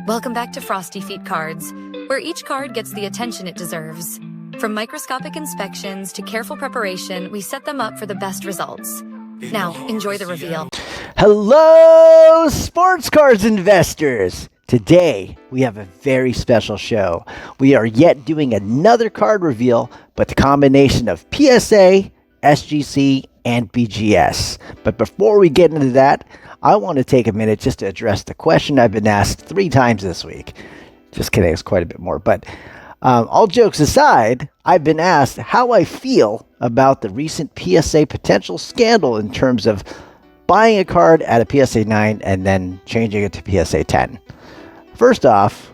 Welcome back to Frosty Feet Cards, where each card gets the attention it deserves. From microscopic inspections to careful preparation, we set them up for the best results. Now, enjoy the reveal. Hello, sports cards investors! Today, we have a very special show. We are yet doing another card reveal, but the combination of PSA, SGC, and BGS. But before we get into that, I want to take a minute just to address the question I've been asked 3 times this week. Just kidding, it's quite a bit more. But all jokes aside, I've been asked how I feel about the recent PSA potential scandal in terms of buying a card at a PSA 9 and then changing it to PSA 10. First off,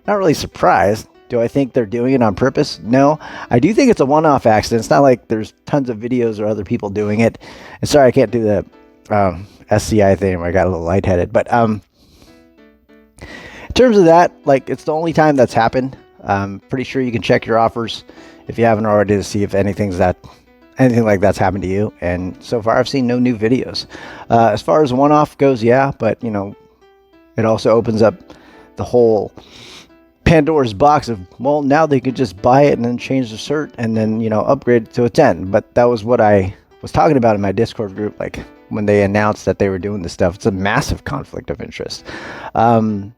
not really surprised. Do I think they're doing it on purpose? No. I do think it's a one-off accident. It's not like there's tons of videos or other people doing it. And sorry, I can't do the SCI thing where I got a little lightheaded. But in terms of that, like, it's the only time that's happened. Pretty sure you can check your offers if you haven't already to see if anything like that's happened to you. And so far, I've seen no new videos. As far as one-off goes, yeah, but you know, it also opens up the whole Pandora's box of, well, now they could just buy it and then change the cert and then, you know, upgrade it to a 10. But that was what I was talking about in my Discord group, like when they announced that they were doing this stuff. It's a massive conflict of interest. How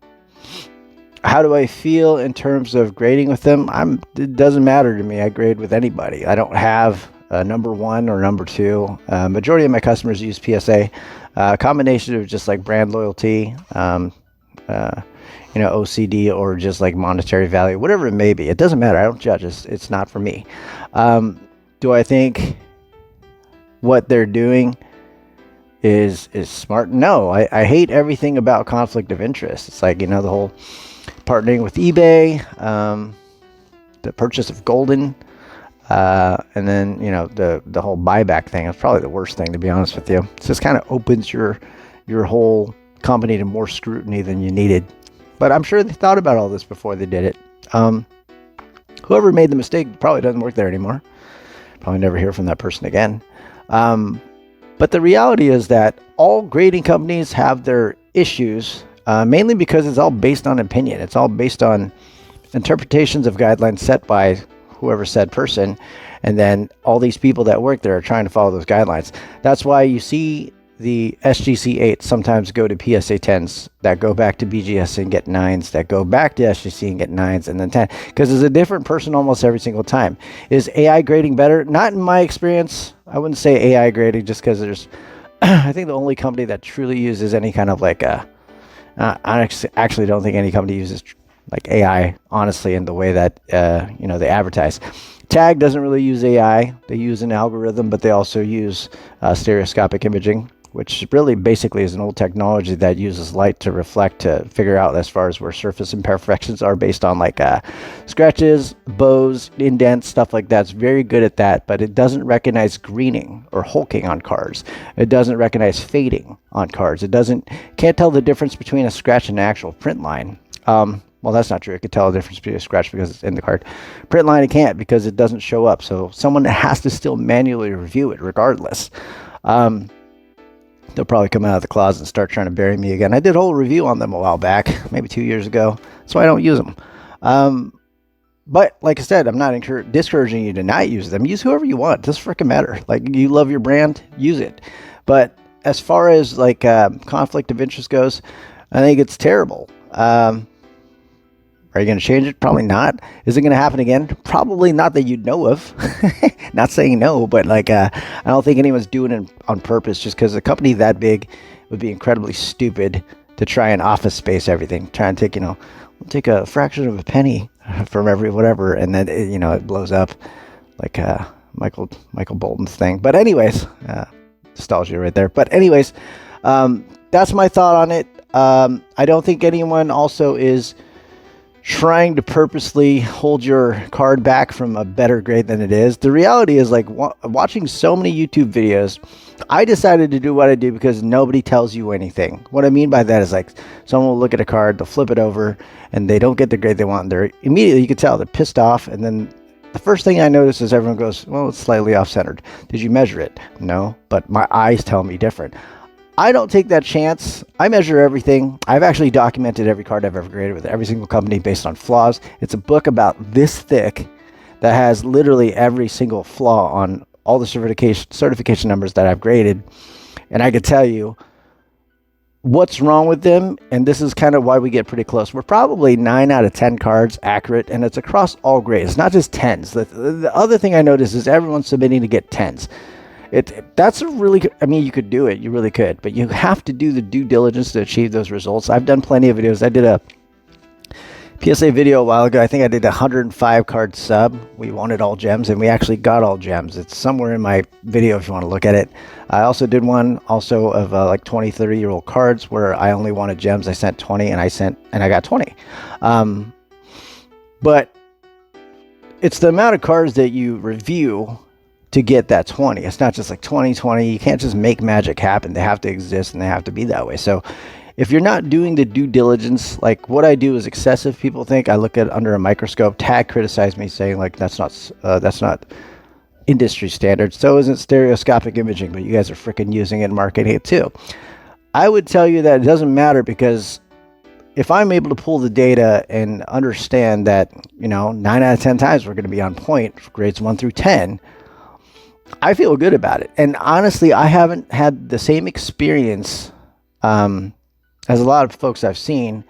do I feel in terms of grading with them? It doesn't matter to me. I grade with anybody. I don't have a number 1 or number 2. Majority of my customers use PSA. A combination of just like brand loyalty, you know, OCD, or just like monetary value, whatever it may be. It doesn't matter. I don't judge. It's not for me. Do I think what they're doing is smart? No. I hate everything about conflict of interest. It's like, you know, the whole partnering with eBay, the purchase of Golden, and then, you know, the whole buyback thing is probably the worst thing, to be honest with you. It just kind of opens your whole company to more scrutiny than you needed. But I'm sure they thought about all this before they did it. Whoever made the mistake probably doesn't work there anymore. Probably never hear from that person again. But the reality is that all grading companies have their issues, mainly because it's all based on opinion. It's all based on interpretations of guidelines set by whoever said person. And then all these people that work there are trying to follow those guidelines. That's why you see the SGC 8s sometimes go to PSA 10s that go back to BGS and get 9s, that go back to SGC and get 9s, and then 10, because there's a different person almost every single time. Is AI grading better? Not in my experience. I wouldn't say AI grading, just because there's I think the only company that truly uses any kind of like I actually don't think any company uses like AI honestly in the way that you know, they advertise. Tag doesn't really use AI. They use an algorithm, but they also use stereoscopic imaging, which really basically is an old technology that uses light to reflect to figure out as far as where surface imperfections are based on like scratches, bows, indents, stuff like that. It's very good at that, but it doesn't recognize greening or hulking on cards. It doesn't recognize fading on cards. It can't tell the difference between a scratch and an actual print line. Well, that's not true. It can tell the difference between a scratch because it's in the card. Print line, it can't because it doesn't show up. So someone has to still manually review it regardless. They'll probably come out of the closet and start trying to bury me again. I did a whole review on them a while back, maybe 2 years ago. That's why I don't use them. But like I said, I'm not discouraging you to not use them. Use whoever you want. It doesn't freaking matter. Like, you love your brand, use it. But as far as like conflict of interest goes, I think it's terrible. Are you going to change it? Probably not. Is it going to happen again? Probably not that you'd know of. Not saying no, but like I don't think anyone's doing it on purpose, just because a company that big would be incredibly stupid to try and office space everything. Try and take, you know, take a fraction of a penny from every whatever, and then you know, it blows up like Michael Bolton's thing. But anyways, nostalgia right there. But anyways, that's my thought on it. I don't think anyone also is trying to purposely hold your card back from a better grade than it is. The reality is, like, watching so many YouTube videos, I decided to do what I do because nobody tells you anything. What I mean by that is, like, someone will look at a card, they'll flip it over, and they don't get the grade they want. And they're immediately, you can tell, they're pissed off. And then the first thing I notice is everyone goes, well, it's slightly off-centered. Did you measure it? No, but my eyes tell me different. I don't take that chance. I measure everything. I've actually documented every card I've ever graded with every single company based on flaws. It's a book about this thick that has literally every single flaw on all the certification numbers that I've graded. And I could tell you what's wrong with them. And this is kind of why we get pretty close. We're probably 9 out of 10 cards accurate, and it's across all grades, not just 10s. The other thing I noticed is everyone's submitting to get 10s. That's a really, I mean, you could do it, you really could, but you have to do the due diligence to achieve those results. I've done plenty of videos. I did a PSA video a while ago. I think I did a 105 card sub. We wanted all gems, and we actually got all gems. It's somewhere in my video if you want to look at it. I also did one also of like 20, 30-year-old cards where I only wanted gems. I sent 20 and I got 20. But it's the amount of cards that you review to get that 20. It's not just like 20. You can't just make magic happen. They have to exist and they have to be that way. So if you're not doing the due diligence, like what I do is excessive. People think I look at it under a microscope. Tag criticized me saying like that's not industry standard. So isn't stereoscopic imaging, but you guys are freaking using it and marketing it too. I would tell you that it doesn't matter, because if I'm able to pull the data and understand that, 9 out of 10 times we're going to be on point for grades 1 through 10, I feel good about it. And honestly, I haven't had the same experience as a lot of folks I've seen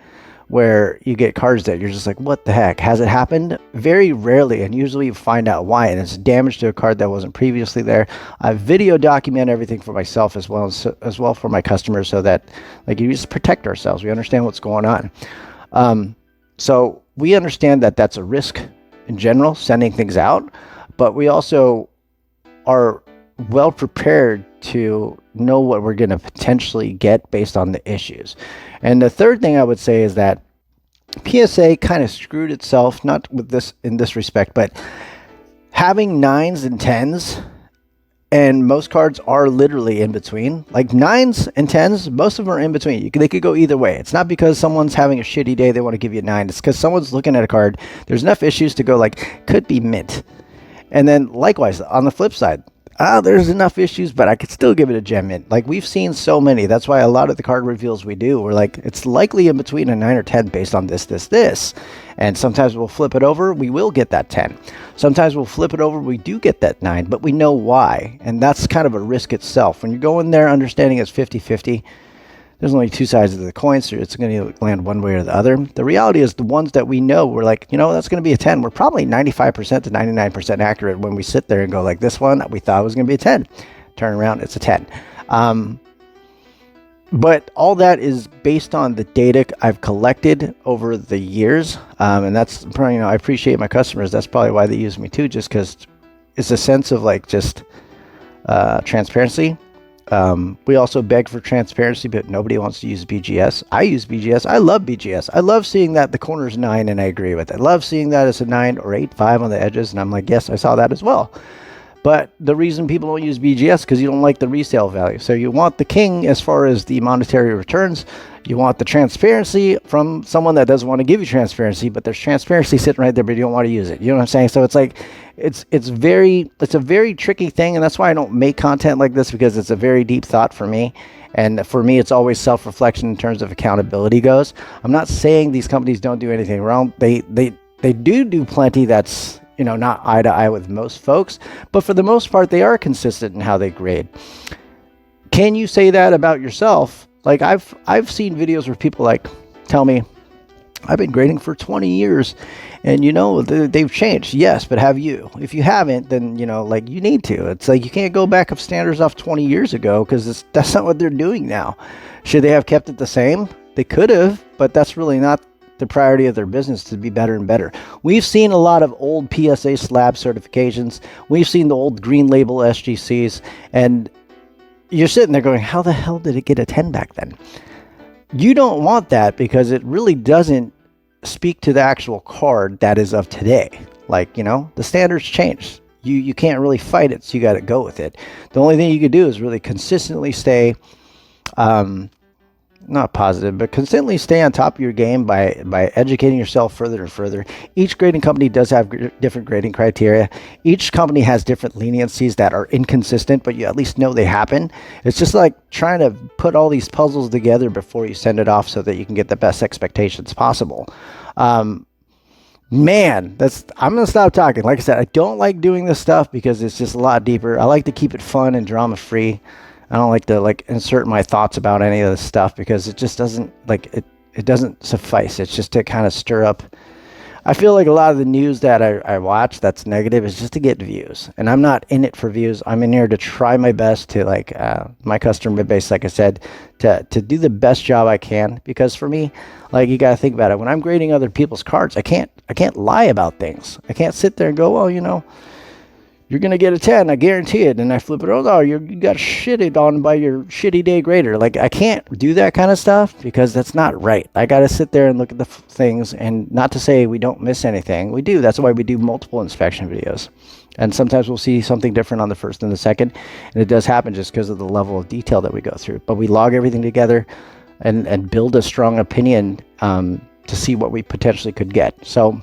where you get cards that you're just like, what the heck? Has it happened? Very rarely, and usually you find out why, and it's damage to a card that wasn't previously there. I video document everything for myself as well for my customers, so that like you just protect ourselves. We understand what's going on. So we understand that that's a risk in general, sending things out, but we also are well prepared to know what we're going to potentially get based on the issues. And the third thing I would say is that PSA kind of screwed itself, not with this in this respect, but having 9s and 10s, and most cards are literally in between. Like 9s and 10s, most of them are in between. They could go either way. It's not because someone's having a shitty day they want to give you a 9. It's because someone's looking at a card. There's enough issues to go like, could be mint. And then likewise, on the flip side, there's enough issues, but I could still give it a gem mint. Like we've seen so many. That's why a lot of the card reveals we do, we're like, it's likely in between a 9 or 10 based on this. And sometimes we'll flip it over. We will get that 10. Sometimes we'll flip it over. We do get that 9, but we know why. And that's kind of a risk itself. When you go in there understanding it's 50-50, there's only two sides of the coin, so it's going to land one way or the other. The reality is the ones that we know, we're like, that's going to be a 10. We're probably 95% to 99% accurate when we sit there and go like, this one, we thought it was going to be a 10. Turn around, it's a 10. But all that is based on the data I've collected over the years. And that's probably, I appreciate my customers. That's probably why they use me too, just because it's a sense of like just transparency. We also beg for transparency, but nobody wants to use BGS. I use BGS. I love BGS. I love seeing that the corner's 9 and I agree with it. I love seeing that it's a 9 or 8.5 on the edges, and I'm like, yes, I saw that as well. But the reason people don't use BGS is because you don't like the resale value. So you want the king as far as the monetary returns. You want the transparency from someone that doesn't want to give you transparency, but there's transparency sitting right there, but you don't want to use it. You know what I'm saying? So it's like, it's a very tricky thing, and that's why I don't make content like this, because it's a very deep thought for me. And for me, it's always self-reflection in terms of accountability goes. I'm not saying these companies don't do anything wrong. They do plenty that's, not eye to eye with most folks, but for the most part, they are consistent in how they grade. Can you say that about yourself? Like I've seen videos where people like tell me, I've been grading for 20 years and they've changed. Yes, but have you? If you haven't, then you need to. It's like you can't go back of standards off 20 years ago, because that's not what they're doing now. Should they have kept it the same? They could have, but that's really not the priority of their business, to be better and better. We've seen a lot of old PSA slab certifications. We've seen the old green label SGCs, and you're sitting there going, how the hell did it get a 10 back then? You don't want that, because it really doesn't speak to the actual card that is of today. Like, the standards changed. You can't really fight it, so you got to go with it. The only thing you could do is really consistently stay not positive, but consistently stay on top of your game by educating yourself further and further. Each grading company does have different grading criteria. Each company has different leniencies that are inconsistent, but you at least know they happen. It's just like trying to put all these puzzles together before you send it off so that you can get the best expectations possible. Man, I'm going to stop talking. Like I said, I don't like doing this stuff because it's just a lot deeper. I like to keep it fun and drama free. I don't like to insert my thoughts about any of this stuff because it just doesn't it doesn't suffice. It's just to kind of stir up. I feel like a lot of the news that I watch that's negative is just to get views, and I'm not in it for views. I'm in here to try my best to my customer base, like I said, to do the best job I can. Because for me, you got to think about it. When I'm grading other people's cards, I can't lie about things. I can't sit there and go, well, you're going to get a 10, I guarantee it. And I flip it over, you got shitted on by your shitty day grader. I can't do that kind of stuff because that's not right. I got to sit there and look at the things, and not to say we don't miss anything. We do. That's why we do multiple inspection videos. And sometimes we'll see something different on the first and the second. And it does happen just because of the level of detail that we go through. But we log everything together and build a strong opinion to see what we potentially could get. So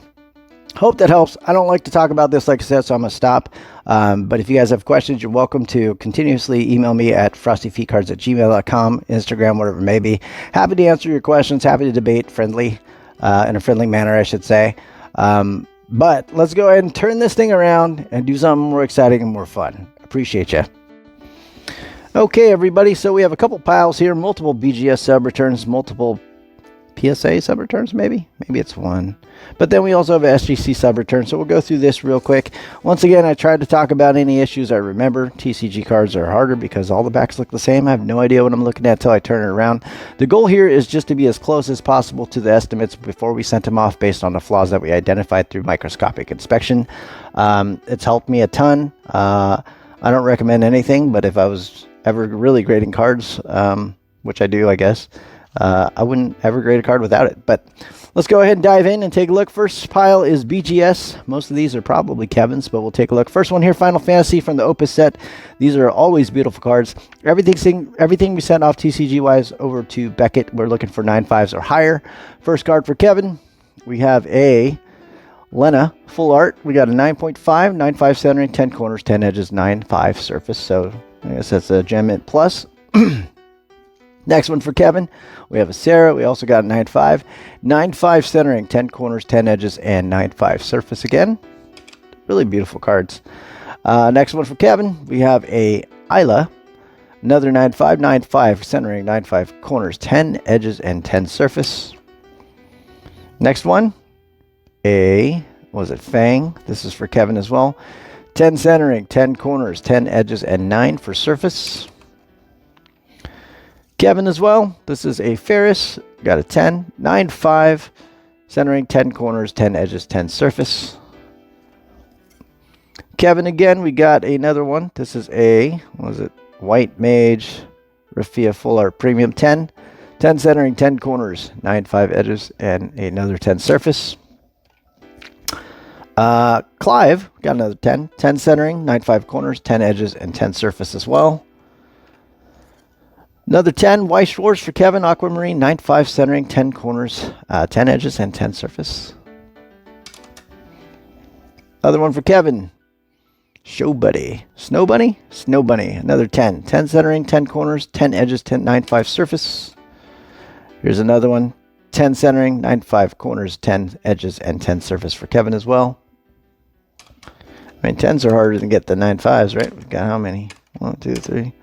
hope that helps. I don't like to talk about this, like I said, so I'm going to stop. But if you guys have questions, you're welcome to continuously email me at frostyfeetcards@gmail.com, Instagram, whatever it may be. Happy to answer your questions. Happy to debate in a friendly manner, I should say. But let's go ahead and turn this thing around and do something more exciting and more fun. Appreciate you. Okay, everybody. So we have a couple piles here, multiple BGS sub returns, multiple PSA sub returns, maybe it's one, but then we also have an SGC sub return. So we'll go through this real quick. Once again, I tried to talk about any issues I remember. TCG cards are harder because all the backs look the same. I have no idea what I'm looking at until I turn it around. The goal here is just to be as close as possible to the estimates before we sent them off based on the flaws that we identified through microscopic inspection. It's helped me a ton. I don't recommend anything, but if I was ever really grading cards, which I do, I guess, I wouldn't ever grade a card without it. But let's go ahead and dive in and take a look. First pile is BGS. Most of these are probably Kevin's, but we'll take a look. First one here, Final Fantasy from the Opus set. These are always beautiful cards. Everything we sent off TCG-wise over to Beckett, we're looking for 9.5s or higher. First card for Kevin, we have a Lena full art. We got a 9.5, 9.5 centering, 10 corners, 10 edges, 9.5 surface. So I guess that's a Gem Mint Plus. Next one for Kevin, we have a Sarah. We also got a 9.5, 9.5 centering, 10 corners, 10 edges, and 9.5 surface again. Really beautiful cards. Next one for Kevin, we have a Isla, another 9.5, 9.5 centering, 9.5 corners, 10 edges, and 10 surface. Next one, Fang. This is for Kevin as well. 10 centering, 10 corners, 10 edges, and 9 for surface. Kevin as well. This is a Ferris. Got a 10, 9.5 centering, 10 corners, 10 edges, 10 surface. Kevin again, we got another one. This is a, White Mage Raffia Full Art Premium 10. 10 centering, 10 corners, 9.5 edges, and another 10 surface. Clive, got another 10. 10 centering, 9.5 corners, 10 edges, and 10 surface as well. Another 10, Weiss Schwartz for Kevin, Aquamarine, 9.5 centering, 10 corners, 10 edges, and 10 surface. Other one for Kevin, Snow Bunny, another 10. 10 centering, 10 corners, 10 edges, 9.5 surface. Here's another one, 10 centering, 9.5 corners, 10 edges, and 10 surface for Kevin as well. I mean, 10s are harder than get the 9.5s, right? We've got how many? 1, 2, 3.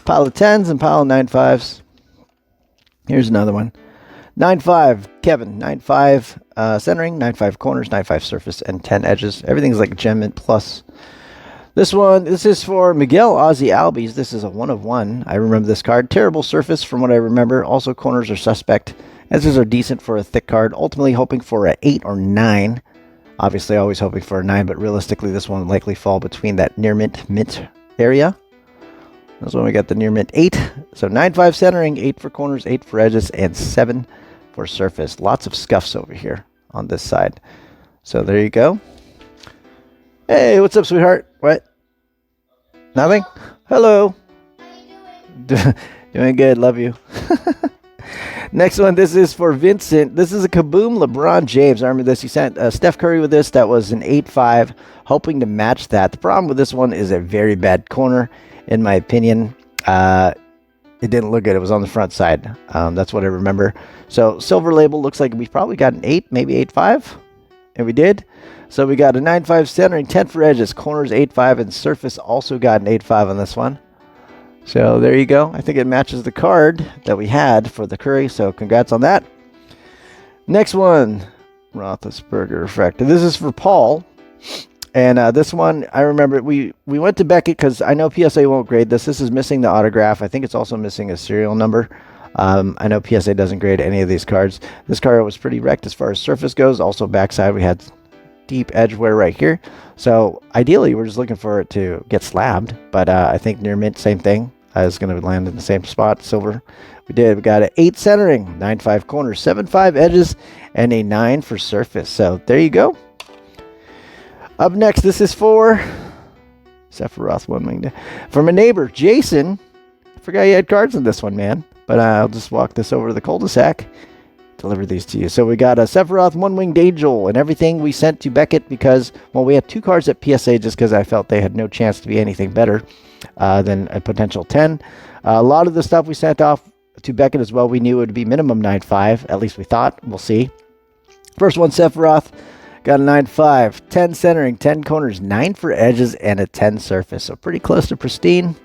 Pile of 10s and pile of 9.5s. Here's another one. 9.5, Kevin. 9.5 centering, 9.5 corners, 9.5 surface, and 10 edges. Everything's like Gem Mint Plus. This is for Miguel Ozzy Albies. This is a 1 of 1. I remember this card. Terrible surface from what I remember. Also, corners are suspect. Edges are decent for a thick card. Ultimately hoping for an 8 or 9. Obviously, always hoping for a 9, but realistically, this one will likely fall between that near mint area. That's when we got the near mint 8. So 9.5 centering, 8 for corners, 8 for edges, and 7 for surface. Lots of scuffs over here on this side. So there you go. Hey, what's up, sweetheart? What? Nothing? Hello. How you doing? Doing good. Love you. Next one, this is for Vincent. This is a Kaboom LeBron James. I remember this. He sent Steph Curry with this. That was an 8.5, hoping to match that. The problem with this one is a very bad corner, in my opinion. It didn't look good. It was on the front side. That's what I remember. So silver label looks like we probably got an 8, maybe 8.5. And we did. So we got a 9.5 centering, 10 for edges, corners 8.5, and surface also got an 8.5 on this one. So there you go. I think it matches the card that we had for the Curry. So congrats on that. Next one, Roethlisberger refractor. This is for Paul. And this one, I remember we went to Beckett because I know PSA won't grade this. This is missing the autograph. I think it's also missing a serial number. I know PSA doesn't grade any of these cards. This card was pretty wrecked as far as surface goes. Also backside, we had deep edge wear right here. So ideally, we're just looking for it to get slabbed. But I think near mint, same thing. It's going to land in the same spot, silver. We did. We got an 8 centering, 9.5 corners, 7.5 edges, and a 9 for surface. So there you go. Up next, this is for Sephiroth one wing. From a neighbor, Jason. I forgot you had cards in this one, man. But I'll just walk this over to the cul-de-sac. Deliver these to you. So we got a Sephiroth one-winged angel and everything we sent to Beckett because, well, we had 2 cards at PSA just because I felt they had no chance to be anything better than a potential 10. A lot of the stuff we sent off to Beckett as well, we knew it would be minimum 9.5. At least we thought. We'll see. First one, Sephiroth. Got a 9.5, 10 centering, 10 corners, 9 for edges, and a 10 surface. So pretty close to pristine.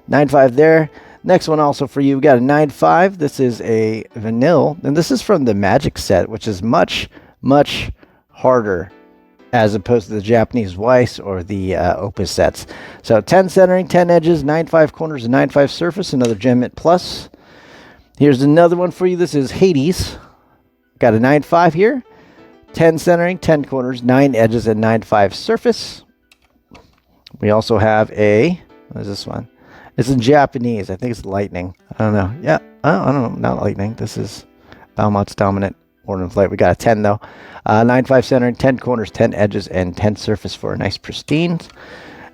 9.5 there. Next one also for you. We got a 9.5. This is a vanilla. And this is from the Magic set, which is much, much harder as opposed to the Japanese Weiss or the Opus sets. So 10 centering, 10 edges, 9.5 corners, and 9.5 surface. Another Gem Mint Plus. Here's another one for you. This is Hades. Got a 9.5 here. 10 centering, 10 corners, 9 edges, and 9.5 surface. We also have a, what is this one? It's in Japanese. I think it's Lightning. I don't know. Yeah, I don't know. Not Lightning. This is Valmont's Dominant Order in Flight. We got a 10 though. 9.5 centering, 10 corners, 10 edges, and 10 surface for a nice pristine.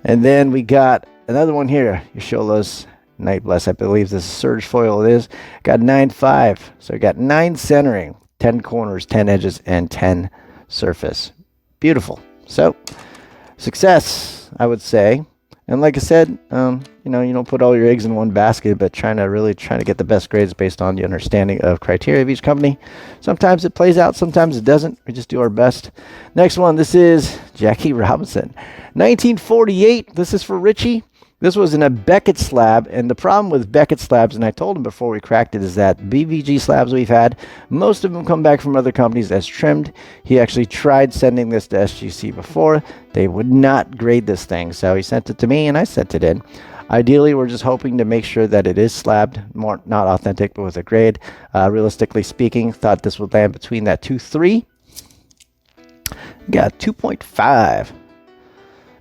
And then we got another one here. Yoshiola's Night Bless. I believe this is Surge Foil. It is. Got 9.5. So we got 9 centering. 10 corners, 10 edges, and 10 surface. Beautiful. So, success, I would say. And like I said, you don't put all your eggs in one basket, but trying to get the best grades based on the understanding of criteria of each company. Sometimes it plays out, sometimes it doesn't. We just do our best. Next one, this is Jackie Robinson. 1948. This is for Richie. This was in a Beckett slab, and the problem with Beckett slabs, and I told him before we cracked it, is that BVG slabs we've had, most of them come back from other companies as trimmed. He actually tried sending this to SGC before. They would not grade this thing, so he sent it to me, and I sent it in. Ideally, we're just hoping to make sure that it is slabbed, more not authentic, but with a grade. Realistically speaking, thought this would land between that 2.3. Got 2.5.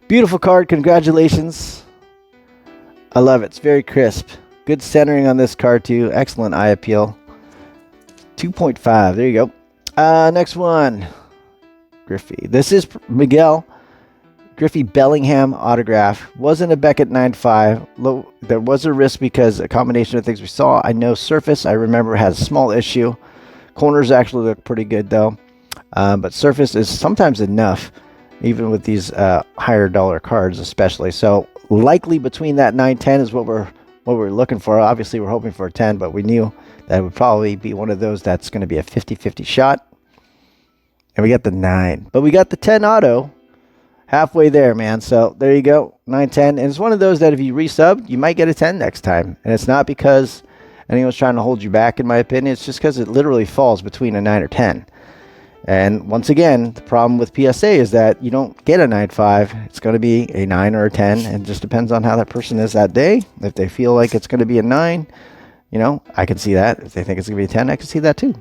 Beautiful card. Congratulations. I love it. It's very crisp. Good centering on this card too. Excellent eye appeal. 2.5. There you go. Next one. Griffey. This is Miguel. Griffey Bellingham autograph. Wasn't a Beckett 9.5. There was a risk because a combination of things we saw. I know surface, I remember, has a small issue. Corners actually look pretty good though. But surface is sometimes enough, even with these higher dollar cards especially. So likely between that 9-10 is what we're looking for. Obviously, we're hoping for a 10, but we knew that it would probably be one of those that's going to be a 50-50 shot. And we got the 9. But we got the 10 auto halfway there, man. So there you go, 9-10. And it's one of those that if you resub, you might get a 10 next time. And it's not because anyone's trying to hold you back, in my opinion. It's just because it literally falls between a 9 or 10. And once again, the problem with PSA is that you don't get a 9.5. It's going to be a 9 or a 10. And it just depends on how that person is that day. If they feel like it's going to be a 9, I can see that. If they think it's going to be a 10, I can see that too.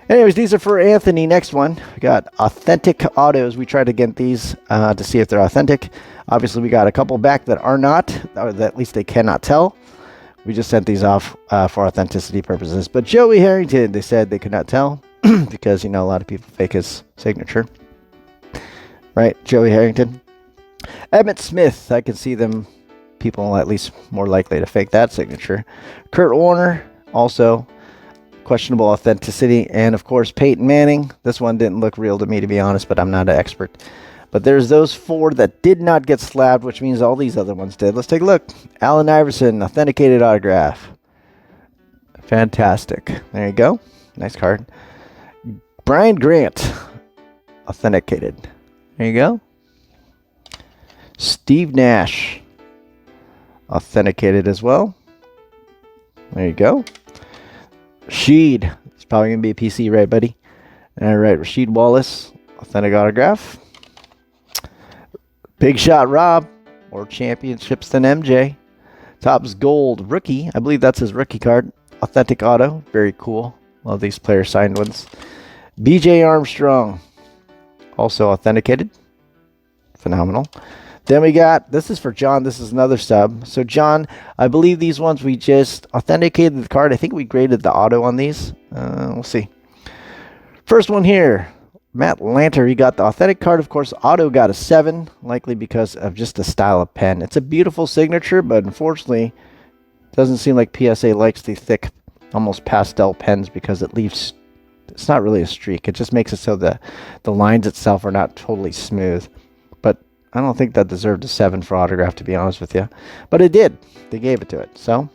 Anyways, these are for Anthony. Next one, we got authentic autos. We tried to get these to see if they're authentic. Obviously, we got a couple back that are not, or that at least they cannot tell. We just sent these off for authenticity purposes. But Joey Harrington, they said they could not tell. Because, a lot of people fake his signature. Right? Joey Harrington. Emmett Smith. I can see them, people at least more likely to fake that signature. Kurt Warner, also. questionable authenticity. And of course, Peyton Manning. This one didn't look real to me, to be honest, but I'm not an expert. But there's those 4 that did not get slabbed, which means all these other ones did. Let's take a look. Allen Iverson, authenticated autograph. Fantastic. There you go. Nice card. Brian Grant, authenticated. There you go. Steve Nash, authenticated as well. There you go. Sheed. It's probably going to be a PC, right, buddy? All right, Rasheed Wallace, authentic autograph. Big Shot Rob, more championships than MJ. Topps Gold rookie. I believe that's his rookie card. Authentic auto. Very cool. Love these player signed ones. BJ Armstrong, also authenticated. Phenomenal. Then we got, this is for John. This is another sub. So John, I believe these ones we just authenticated the card. I think we graded the auto on these. We'll see. First one here. Matt Lanter, he got the authentic card. Of course, auto got a 7, likely because of just the style of pen. It's a beautiful signature, but unfortunately, it doesn't seem like PSA likes the thick, almost pastel pens because it leaves, it's not really a streak. It just makes it so the lines itself are not totally smooth. But I don't think that deserved a 7 for autograph, to be honest with you. But it did. They gave it to it. So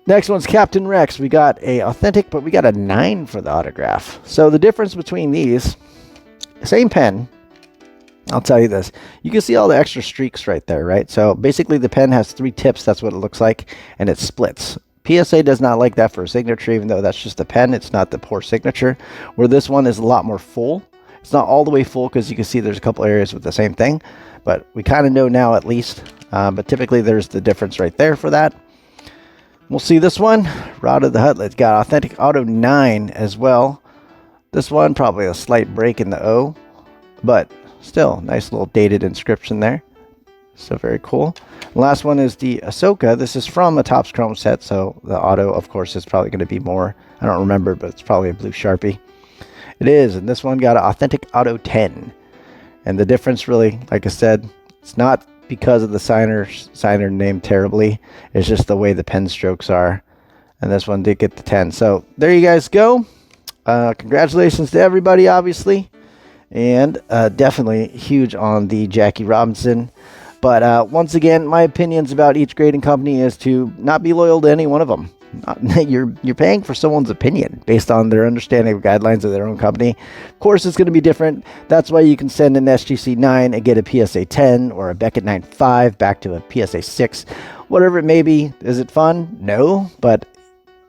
next one's Captain Rex. We got a authentic, but we got a 9 for the autograph. So the difference between these, same pen, I'll tell you this. You can see all the extra streaks right there, right? So basically the pen has 3 tips. That's what it looks like. And it splits. PSA does not like that for a signature, even though that's just a pen. It's not the poor signature. Where this one is a lot more full. It's not all the way full because you can see there's a couple areas with the same thing. But we kind of know now at least. But typically there's the difference right there for that. We'll see this one. Rod of the Hut. It's got authentic auto 9 as well. This one probably a slight break in the O, but still nice little dated inscription there. So very cool. Last one is the Ahsoka. This is from a Topps Chrome set, so the auto, of course, is probably going to be more. I don't remember, but it's probably a blue Sharpie. It is, and this one got an authentic auto 10. And the difference really, like I said, it's not because of the signer named terribly. It's just the way the pen strokes are. And this one did get the 10. So there you guys go. Congratulations to everybody, obviously. And definitely huge on the Jackie Robinson. But once again, my opinions about each grading company is to not be loyal to any one of them. You're paying for someone's opinion based on their understanding of guidelines of their own company. Of course, it's going to be different. That's why you can send an SGC 9 and get a PSA 10 or a Beckett 9.5 back to a PSA 6, whatever it may be. Is it fun? No, but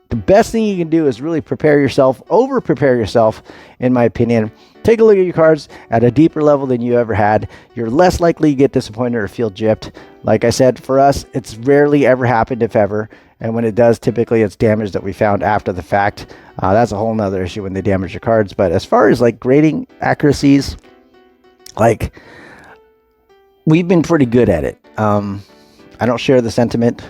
the best thing you can do is really prepare yourself, over-prepare yourself, in my opinion. Take a look at your cards at a deeper level than you ever had. You're less likely to get disappointed or feel gypped. Like I said, for us, it's rarely ever happened, if ever. And when it does, typically it's damage that we found after the fact. That's a whole nother issue when they damage your cards. But as far as like grading accuracies, like we've been pretty good at it. I don't share the sentiment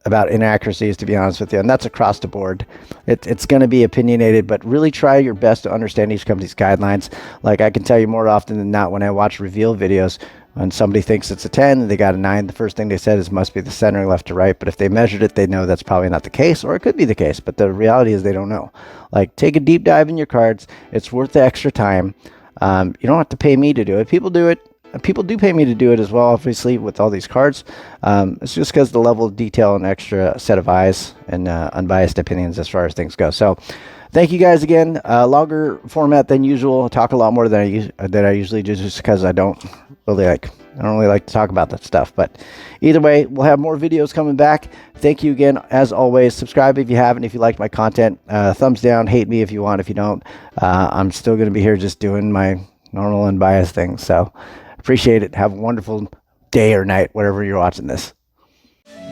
about inaccuracies, to be honest with you, and that's across the board. It's going to be opinionated, but really try your best to understand each company's guidelines. Like I can tell you more often than not when I watch reveal videos, when somebody thinks it's a 10 and they got a 9, the first thing they said is must be the centering left to right. But if they measured it, they know that's probably not the case, or it could be the case. But the reality is they don't know. Like take a deep dive in your cards. It's worth the extra time. You don't have to pay me to do it. People do it. People do pay me to do it as well, obviously, with all these cards. It's just because the level of detail and extra set of eyes and unbiased opinions as far as things go. So thank you guys again. Longer format than usual. I talk a lot more than I usually do, just because I don't really like to talk about that stuff. But either way, we'll have more videos coming back. Thank you again, as always. Subscribe if you haven't, if you liked my content. Thumbs down. Hate me if you want. If you don't, I'm still going to be here just doing my normal unbiased things. So appreciate it. Have a wonderful day or night, whatever you're watching this.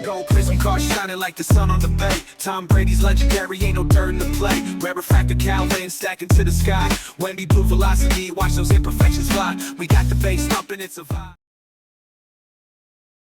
Gold prism cars shining like the sun on the bay. Tom Brady's legendary, ain't no dirt in the play. Rarefied Calvin stacking to the sky. Wendy blue velocity, watch those imperfections fly. We got the bass thumping, it's a vibe.